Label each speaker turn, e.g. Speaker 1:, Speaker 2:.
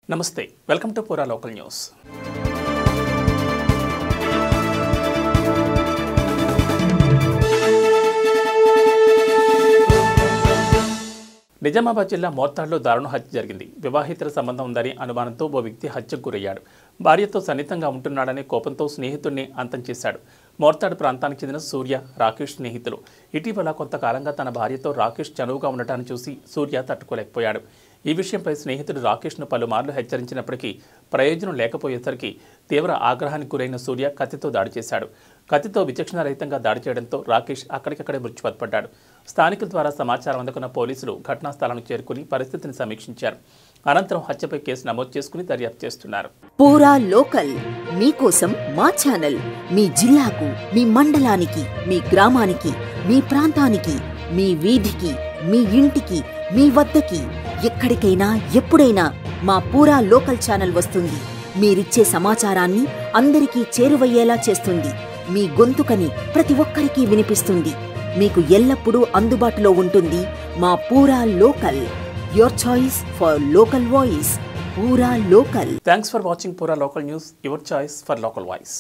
Speaker 1: నమస్తే welcome to పూరా local news Nizamabad జిల్లా మోర్తాడ్లో దారుణ హత్య జరిగింది. వివాహితర సంబంధం ఉందని అనుమానంతో ఓ వ్యక్తి హత్యకు గురయ్యాడు. భార్యతో సన్నిహితంగా ఉంటున్నాడనే కోపంతో స్నేహితుడిని అంతం చేశాడు. మోర్తాడ్ ప్రాంతానికి చెందిన సూర్య, రాకేష్ స్నేహితులు. ఇటీవల కొంతకాలంగా తన భార్యతో రాకేష్ చనువుగా ఉండటాన్ని చూసి సూర్య తట్టుకోలేకపోయాడు. ఈ విషయంపై స్నేహితుడు రాకేష్ను పలుమార్లు హెచ్చరించినప్పటికీ ప్రయోజనం లేకపోయేసరికి తీవ్ర ఆగ్రహానికి గురైన సూర్య కత్తితో దాడి చేశాడు. కత్తితో విచక్షణారహితంగా దాడి చేయడంతో రాకేష్ అక్కడికక్కడే మృత్యుపత్పడ్డాడు. స్థానికుల ద్వారా సమాచారం అందుకున్న పోలీసులు ఘటనా స్థలానికి చేరుకుని పరిస్థితిని సమీక్షించారు. అనంతరం హత్యపై కేసు నమోదు చేసుకుని దర్యాప్తు చేస్తున్నారు.
Speaker 2: పూరా లోకల్ మీకోసం మా ఛానల్ మీ జిల్లాకు, మీ మండలానికి, మీ గ్రామానికి, మీ ప్రాంతానికి, మీ వీధికి, మీ ఇంటికి, మీ వద్దకి, ఎక్కడికైనా ఎప్పుడైనా మా పూరా లోకల్ ఛానల్ వస్తుంది. మీరిచ్చే సమాచారాన్ని అందరికీ చేరువయ్యేలా చేస్తుంది. మీ గొంతుకని ప్రతి ఒక్కరికి వినిపిస్తుంది. మీకు ఎల్లప్పుడూ అందుబాటులో ఉంటుంది మా పూరా local. Your choice for local voice. పూరా లోకల్.
Speaker 1: థ్యాంక్స్ ఫర్ వాచింగ్ పూరా local news, your choice for local voice.